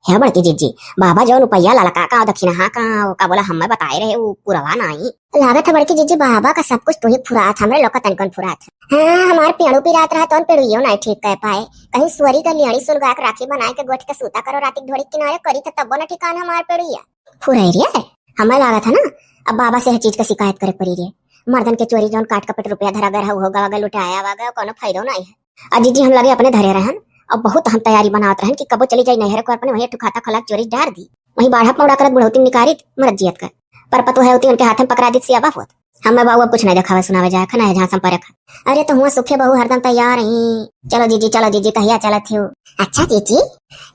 है बड़की जीजी बाबा जो रुपया ललका का दक्षिणा हा का बोला हमें बताए रहे वो पुरवा नहीं लागत है बड़की जीजी बाबा का सब कुछ तो ही फुरात हमरे लोग का तनकन फुरात है। हाँ हमारे पेड़ों पी रात रहा तो पेड़ियों नहीं ठीक कह पाए कहीं स्वरी का लियाड़ी सुलगा के राखी बनाए के गोठ के सूता करो राती ढोड़ी किनारे करी था तब न ठिकाना हमारे पेड़िया फुरैरिया है हमें लागत है ना अब बाबा से हर चीज का शिकायत करे पड़ी रही मर्दन के चोरी जोन काट कपट रुपया धरा गया होगा अगर लुटाया वागा कोनो फायदो नहीं है। अजी जी हम लगे अपने धरे रहन अब बहुत हम तैयारी बनावत रहन कि कबो चली जाई नहर को अपने वही ठुकाता खला चोरी डार दी वही बाढ़ा पौड़ा करत बुढ़ौती निकारित मरत जियत कर पर पतो है उनके हाथ में पकड़ा दी सियाबा होत हमें बाबू कुछ नहीं दिखावे सुनावे जाए खना है जहाँ संपर्क। अरे तो हुआ सुखे बहू हरदम तैयार ही चलो जीजी कहिया चलत हो। अच्छा जीजी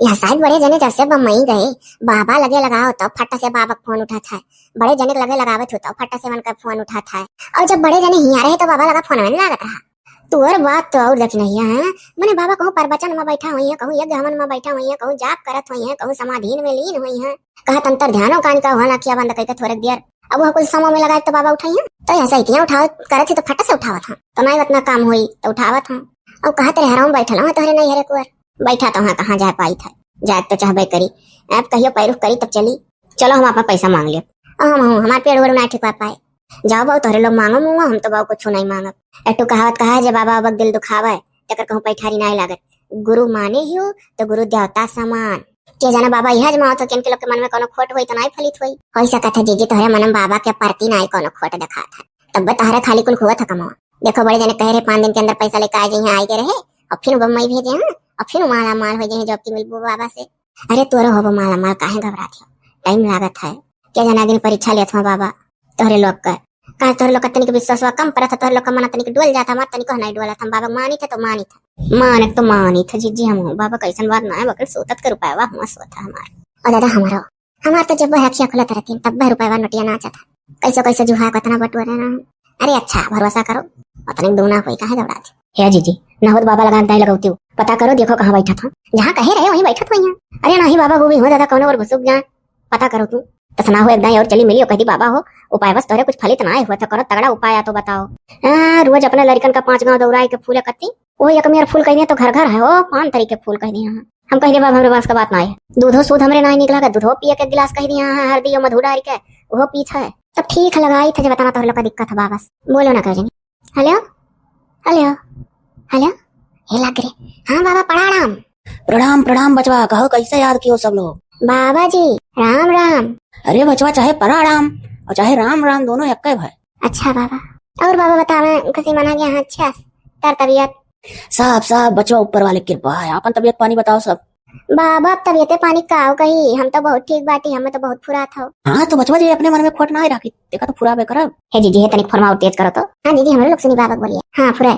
यह शायद बड़े जने जब से बम्बई गए बाबा लगे लगाओ तो फट्टा से बाबा फोन उठा था बड़े जने लगे लगावत हो तो फट्टा से मन का फोन उठा था और जब बड़े जने हिया रहे तो बाबा लगा फोन में लागत रहा तुअर बात तो और देख नहीं है मैंने बाबा कहूँ प्रवचन में बैठा हुई है कहूँ यज्ञ हवन में बैठा हुई है कहूँ जाप करत हुई है कहूँ समाधि में लीन हुई है कहा तंत्र ध्यानों कान का हुआ किया बंद करके थोड़े देर अब वह कुछ समय में लगाए तो बाबा उठाई है तो ऐसा इतना उठा करे थे तो फट से उठावा था तो नहीं उतना काम हुई तो उठावा था और कहा तेरे हराम बैठा हूँ तोहरे नहीं हरे कुर बैठा तो वहाँ कहाँ जा पाई था जाए तो चाहबे करी आप कहियो पैरुख करी तब चली चलो हम अपना पैसा मांग लियो हमारे पेड़ वेड़ नहीं ठिकवा पाए जाओ बाबू तोहरे लोग मांगो मुँगा हम तो बाबू कुछ नहीं मांगब एक कहावत कहा है जब बाबा अब दिल दुखावा तकर कहूँ पैठारी नहीं लागत गुरु माने ही हो तो गुरु देवता समान के जाना बाबा यह जमाओ तो किनके लोग के मन में कोनो खोट हुई तो नहीं फलित हुई हो सकत है जीजी तोहरे मन में बाबा के प्रति नहीं कोनो खोट दिखा था तब तहरे खाली कुल हुआ था कमावा देखो बड़े जने कह रहे 5 दिन के अंदर पैसा लेकर आ जाइए आई रहे और फिर बम्बई भेजे हैं और फिर माला माल हो जाए जब की मिलबू बाबा से। अरे तोरो हो माला माल काहे घबरात हो टाइम लागत है क्या जाना दिन परीक्षा लेत हो बाबा तोहरे लोग का कहा तोहरे लोग का तनिक विश्वास कम परत तोहरे लोग का मन तनिक डोल जाता मत तनिक नहीं डोला था बाबा मानी थे तो मानी था जीजी हम बाबा कैसन बात ना है बकर सोतत के रुपया हुआ सोता हमार और दादा हमारा तो जब हथिया खुलत रहती तब वह रुपया नोटिया नाचा था कैसे जुहा कतना बटुआ रहा। अरे अच्छा भरोसा करो पता नहीं दूना कोई कहा घबरा है जीजी ना हो बाबा लगान लगाती हूँ पता करो देखो कहाँ बैठा था जहाँ कहे रहे वहीं बैठा था। अरे नहीं बाबा वो भी हो दादा कौन और घुसुक जाए पता करो तू तो सुना हो एकदम और चली मिली कहती बाबा हो उपाय बस तोरे कुछ फलित ना हुआ तो करो तगड़ा उपाय तो बताओ। रोज अपने लड़कन का 5 गांव दौड़ाई के फूल कत्ती वो एक मेरा फूल कह दिया तो घर है वो 5 तरीके फूल कह दिया हम कह दिया बाबा हमारे पास का बात ना है दूधो सूद हमरे नहीं निकला दूधो पिए के गिलास कह दिया हल्दी और मधु डाल के वो पीछा है तब ठीक है लगाई था जब बताना तो लोग का दिक्कत है बाबा बोलो ना कर जाएंगे। हेलो हेलो हेलो ये लग रहे हाँ बाबा प्रणाम प्रणाम प्रणाम बचवा कहो कैसे याद कियो सब लोग। बाबा जी राम राम। अरे बचवा चाहे प्रणाम और चाहे राम राम दोनों एक है। अच्छा बाबा और बाबा बतावे खुशी मना गया अच्छा तर तबीयत सब बचवा ऊपर वाले कृपा है अपन तबीयत पानी बताओ सब। बाबा तबीयत पानी का कही हम तो बहुत ठीक बाटी हमें तो बहुत फुरा था। हाँ तो बचवा जी अपने मन में खोट ना रखी देखा तो फुरा बेकर है जीजी है तनिक फरमाओ तेज करो तो। हाँ जीजी हमारे लोग सुनी बाबा बोलिए हाँ फुरा।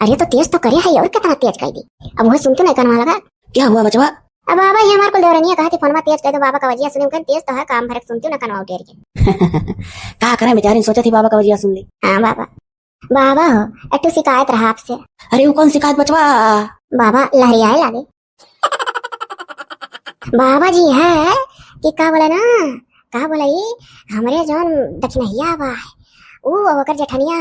अरे तो तेज तो करे है और कितना तेज कर दी अब वो सुनते नहीं करने लगा क्या हुआ बचवा। अब बाबा ये हमारे को देवरनिया कहा थी फोन तेज कर दो बाबा का वजह सुनी कर तेज तो है काम भरक सुनती ना करवाओ टेर के क्या करे बेचारी सोचा थी बाबा का वजह सुन ली। हाँ बाबा हो एक शिकायत रहा आपसे। अरे वो कौन शिकायत बचवा। बाबा लहरियाए लागे बाबा जी है कि का बोला ना का बोला ये हमरे जौन दक्षिणहिया बा वो ओकर जेठनिया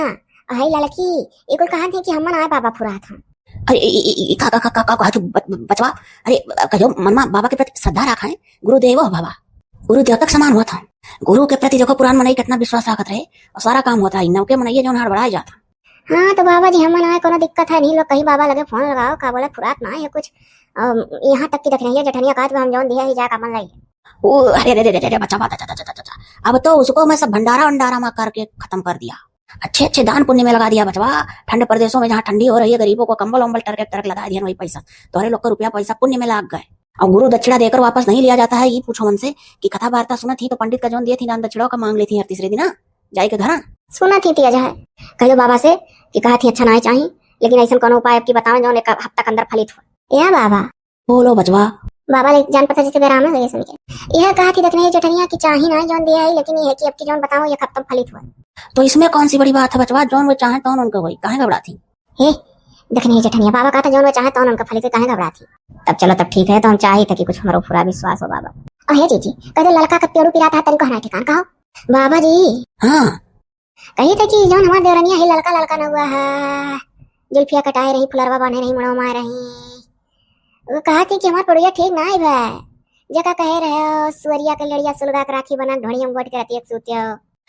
आई लड़की एक कहा थी कि हम आए बाबा फुरा था। अरे का बचवा अरे कहो मनमा बाबा के प्रति श्रद्धा रखा है गुरुदेव हो बाबा गुरुदेव तक समान हुआ था गुरु के प्रति देखो पुराण मनाई कितना विश्वास रखत रहे और सारा काम होता है नौके मनाइए जो हड़बड़ाया जाता। हाँ तो बाबा जी हम आए कोनो दिक्कत है नहीं लोग कहीं बाबा लगे फोन लगाओ का बोला फुरात ना है कुछ यहाँ तक की दक्षिणहिया जेठनिया कहा हम जौन दिया ही जा का मन लाई ओ अरे बच्चा अब तो उसको मैं सब भंडारा वंडारा में करके खत्म कर दिया अच्छे दान पुण्य में लगा दिया बचवा ठंड प्रदेशों में जहाँ ठंडी हो रही है गरीबों को कंबल वंबल टरक लगा दिया वही पैसा तोहरे लोग का रुपया पैसा पुण्य में लग गए और गुरु दक्षिणा देकर वापस नहीं लिया जाता है। ये पूछो मन से कि कथा वार्ता सुना थी तो पंडित का जोन दिए थी दान दक्षिणा का मांग ली थी हर तीसरे दिन जाए के घर सुना थी तेज है कहो बाबा से कि कहा थी अच्छा नहीं चाहिए लेकिन ऐसा कोनो उपाय की बताओ जो एक हफ्ता के अंदर फलित हो या बाबा बोलो बचवा। बाबा जान पता जैसे बेराम है सुन के यह कहा थी दक्षिणहिया जेठनिया की चाहिए ना जोन दिया है लेकिन ये है कि अब की जोन बताओ ये हफ्ता फलित हुआ तो इसमें कौन सी बड़ी बात है बचवा जोन वो चाहे तो उनका वही काहे घबरा थी। हे दक्षिणहिया जेठनिया बाबा कहा था जोन वो चाहे तो उनका फलित काहे घबरा थी। तब चलो तब ठीक है तो हम चाहिए थे कि कुछ हमारा पूरा विश्वास हो बाबा। और हे जीजी कहते लड़का का पेड़ू पिरा था तनिको हना ठिकान कहो बाबा जी। हाँ कही थे कि जोन हमारे देवरनिया ही लड़का न हुआ है जुल्फिया कटाए रही फुलरवा बने रही मुड़ो मार रही वो कहा थी कि हमारे पड़ोया ठीक ना है भाई जका कहे रहे हो सुअरिया के लड़िया सुलगा के राखी बना ढोड़िया में बैठ के रहती एक सूतिया।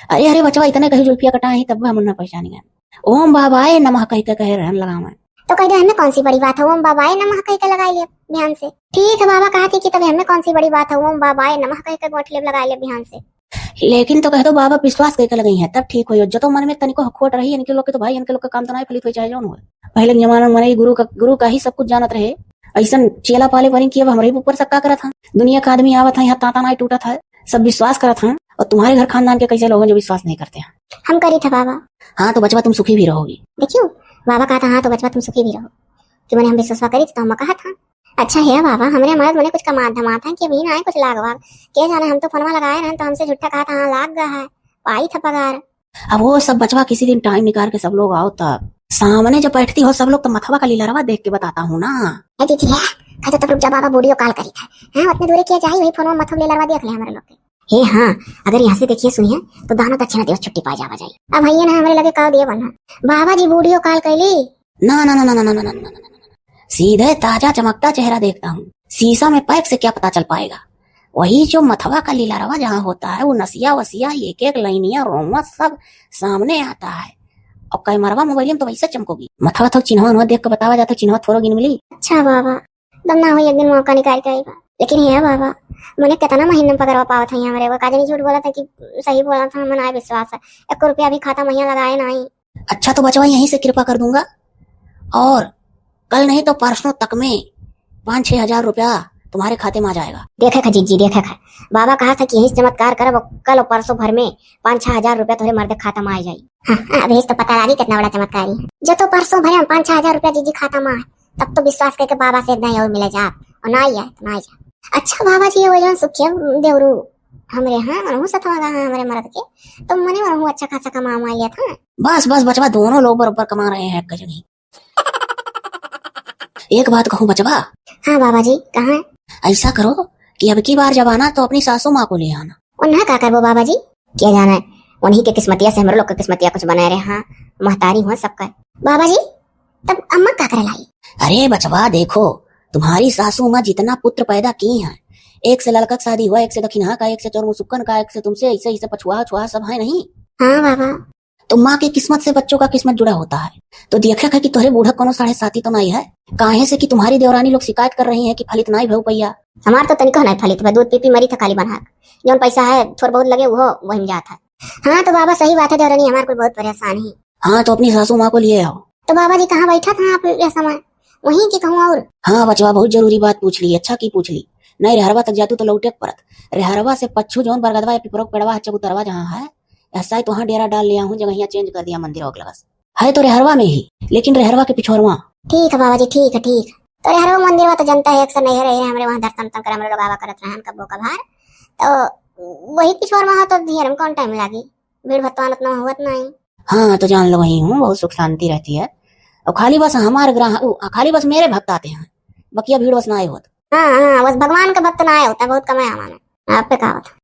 अरे बचवा इतने कहीं जुल्फिया कटा है तब हम न पहचानी गए। ओम बाबाए नमः कह के कहे रहन लगा मैं। तो कह दे हमें कौन सी बड़ी बात है, ओम बाबाए नमः कह के लगाई ले ध्यान से। ठीक है बाबा कहा थी कि तब हमें कौन सी बड़ी बात है, ओम बाबाए नमः कह के गोठले लगाई ले ध्यान से। लेकिन तो कह दो बाबा विश्वास करके लगाई है तब ठीक हो। जो तो मन में तनिको खोट रही इनके लोग के तो भाई इनके लोग का काम तो नहीं फलित हो चाहे जो हो। पहले के जमाना में गुरु का ही सब कुछ जानत रहे। ऐसा चेला पाले बनी कि अब हमारे ऊपर सक्का करा था। दुनिया का आदमी आवत था यहाँ ताता नहीं टूटा था, सब विश्वास करा था। और तुम्हारे घर खानदान के कैसे लोग हैं जो विश्वास नहीं करते हैं। हम करी था बाबा। हाँ तो बचवा तुम सुखी भी रहोगी। देखियो बाबा कहा था हाँ तो बचवा तुम सुखी भी रहो कि मैंने हम विश्वास करी तो हम कहा था। अच्छा है बाबा हमारे हमारे मैंने कुछ कमा धमा था कि अभी ना आए कुछ लाग वाग क्या जाना। हम तो फोनवा लगाए रहे तो हमसे झूठा कहा था हाँ लाग गया है पाई था पगार। अब वो सब बचवा किसी दिन टाइम निकाल के सब लोग आओ तब सामने जब बैठती हो सब लोग तो मथवा का लीलारवा देख के बताता हूँ ना। दीदी है कहते तब रुक जा बाबा वीडियो कॉल करी था। हाँ उतने दूरी किया जाए वही फोन में मथवा लीलारवा देख ले हमारे लोग के। हे हाँ अगर यहाँ से देखिए सुनिए तो दाना दक्षिणा देव छुट्टी पाई जावा जाए। अब भैया ना हमारे लगे कहा दिए बना बाबा जी वीडियो कॉल कर ली। ना ना ना ना ना ना ना ना सीधे ताजा चमकता चेहरा देखता हूँ। शीशा में पैक से क्या पता चल पाएगा। वही जो मथवा का लीलारवा जहाँ होता है वो नसिया वसिया एक एक लाइनिया रोमा सब सामने आता है। और कैमरवा मोबाइल में तो वैसे चमकोगी। मथवा तो चिन्ह देख के बतावा जाता चिन्ह थोड़ा गिन मिली। अच्छा बाबा दम ना हो एक दिन मौका निकाल के आएगा। लेकिन है बाबा मैंने कितना महीने में पकड़वा पावा था हमारे वो काजनी झूठ बोला था कि सही बोला था मना विश्वास है 1 रुपया भी खाता महीना लगाए नहीं। अच्छा तो बचवा यहीं से कृपा कर दूंगा और कल नहीं तो परसों तक में 5-6 हजार रुपया तुम्हारे खाते में आ जाएगा। देखे खा जीजी देखे खा बाबा कहा था कि यही चमत्कार कर कल और परसों भर में 5-6 हजार रुपया तुम्हारे मर्द खाता में आ जाये। हाँ, अभी तो पता लगी कितना बड़ा चमत्कारी है। जो तो परसों भरे 5-6 हजार रुपया जीजी खाता में आए तब तो विश्वास करके बाबा से इतना और मिले जा और ना आए तो ना आ जाए। अच्छा बाबा जी वो जो सुखिया देवरू हमरे हाँ मनहू सतवा हमारे मर्द के तो मने मनहू अच्छा खासा कमा लिया था। बस बस बचवा दोनों लोग बराबर कमा रहे हैं कजनी। एक बात कहूँ बचवा। हाँ बाबा जी कहाँ है? ऐसा करो कि अब की बार जब आना तो अपनी सासू माँ को ले आना। उन्हें क्या करबो बाबा जी क्या जाना है उन्हीं के किस्मतिया से हमारे लोग का किस्मतिया कुछ बनाए रहे। हाँ महतारी हुआ सबका बाबा जी तब अम्मा क्या कर लाई। अरे बचवा देखो तुम्हारी सासू माँ जितना पुत्र पैदा की हैं एक से लड़का शादी हुआ एक से दक्षिणा का एक से चौरमुसुक्कन का एक से तुमसे ऐसे ऐसे पछुआ छुआ सब है नहीं। हाँ बाबा तो माँ की किस्मत से बच्चों का किस्मत जुड़ा होता है। तो देखा है कि तुम्हारे बूढ़ा कोनो 7.5 तो नहीं है काहे से कि तुम्हारी देवरानी लोग शिकायत कर रही है कि फलित नहीं भऊ पैया। हमार तो तनिको नहीं फलित दूध पी मरी था खाली बना जो पैसा है थोड़ा बहुत लगे वो वही जाता है। हाँ तो बाबा सही बात है देवरानी हमारे को बहुत परेशान है। हाँ तो अपनी सासू माँ को लिए आओ। तो बाबा जी कहाँ बैठा था आप यह समय वहीं की कहूँ और। हाँ बचवा बहुत जरूरी बात पूछ ली अच्छा की पूछ ली। नहीं रेहरवा तक जातू तो लौटे परत रेहरवा से पच्छू जोन बरगदवा पिपरोक पेड़वा चबूतरवा जहाँ है ऐसा ही तो वहाँ डेरा डाल लिया हूँ जगह चेंज कर दिया मंदिर अगला है तो रेहरवा में ही लेकिन रेहरवा के पिछोरवा। ठीक है बाबा जी ठीक है ठीक तो रेहरवा मंदिर तो जनता है अक्सर नहीं रहे हमारे वहाँ दर्शन कर हमारे लोग आवा करत रहे कब्बो कभार तो वही पिछोरवा तो धीरे में कौन टाइम लगी भीड़ भत्वान उतना हुआ नहीं। हाँ तो जान लो वही हूँ बहुत सुख शांति रहती है और खाली बस हमारे ग्राहक खाली बस मेरे भक्त आते हैं बकिया भीड़ बस ना आए होता। हाँ बस भगवान का भक्त ना आया होता बहुत कम है हमारा आप पे कहा था।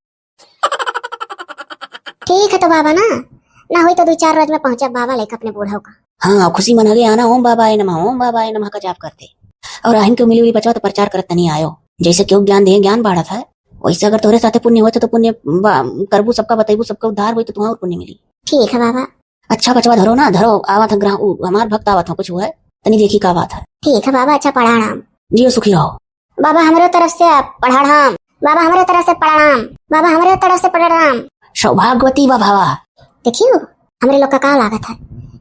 ठीक है तो बाबा ना हुई तो 2-4 रोज में पहुंचा बाबा लेकर अपने बूढ़ा का। हाँ खुशी मना गया आना ओम बाबा आए नमः का जाप करते और आहिन को मिली हुई बचवा तो प्रचार करते नहीं आयो जैसे क्यों ज्ञान दे ज्ञान बढ़ा था वैसे अगर तोरे साथे पुण्य होते तो पुण्य करबू सबका बताइबू सबका उद्धार हुई तो तुम्हारा पुण्य मिली। ठीक है बाबा। अच्छा बचवा धरो ना धरो आवा था ग्राह हमार भक्त आवा था कुछ हुआ है तनी देखी का बात है। ठीक है बाबा अच्छा प्रणाम। जियो सुखी रहो बाबा हमारे तरफ से प्रणाम बाबा हमारे तरफ से प्रणाम बाबा हमारे तरफ से प्रणाम। सौभाग्यवती व भावा देखियो हमारे लोग का क्या लागत है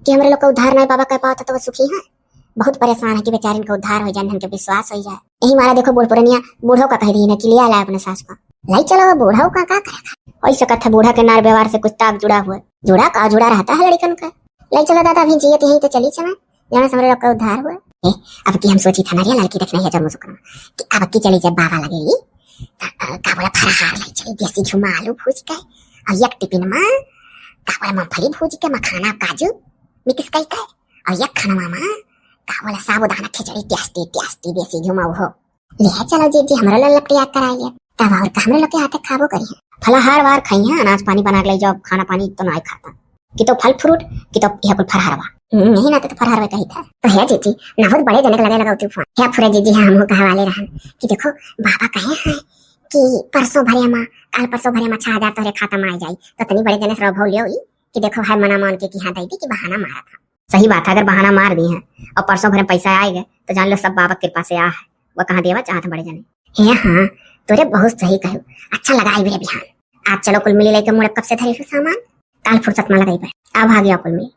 कि हमारे लोग का उद्धार नहीं बाबा कह पाओ तो वो सुखी है बहुत परेशान है कि बेचारे इनका उद्धार हो जाए उनके विश्वास हो जाए। यही मारा देखो बूढ़ पुरनिया बूढ़ो का कह दी ना कि लिया लाए अपने सास का लाई चलो वो बूढ़ा का क्या करेगा वही सकत है बूढ़ा के नार व्यवहार से कुछ ताक जुड़ा हुआ जुड़ा का जुड़ा रहता है लड़कन का लाई चलो दादा अभी जिये यही तो चली चला जाना हमारे लोग का उद्धार हुआ। अब की हम सोची था नारियल लड़की रखना है जब मुझको कि अब की चली जब बाबा लगेगी का बोला फराहार लाई चली देसी झुमा आलू भूज के और एक टिफिन में का बोला मूंगफली भूज के मखाना काजू मिक्स करके और एक खाना मामा का बोला साबुदाना खिचड़ी टेस्टी टेस्टी देसी झुमा हो ले चलो जी हमारा लल्लप याद कराइए तब और हमरे लोग के हाथे खाबो करिए फलाहार वार खाइए अनाज पानी बना ले जब खाना पानी तो नहीं खाता कि तो फल फ्रूट कि तो यह कुल फरहारवा नहीं ना तो फरहारवा कही था तो है जी ना बहुत बड़े जनक लगे लगा उठी फोन क्या फुरे जी हाँ हम कहा वाले रहन कि देखो बाबा कहे हैं कि परसों भरे माँ काल परसों भरे माँ 6,000 तोहरे खाता में आ जाई तो तनी बड़े जने से भौलियो कि देखो है मना मान के कि हाँ दी कि बहाना मारा था। सही बात है, अगर बहाना मार दी है और परसों भरे पैसा आएगा तो जान लो सब बाबा कृपा से आ है, वो कहाँ देवा चाहत बड़े जने। हे हाँ तोरे बहुत सही कहू, अच्छा लगा आई बिहान। आज चलो कुल मिली लेके मुड़े कब से धरी सामान, काल फुर्सत में लगाई पे आ भागिया कुल मिली।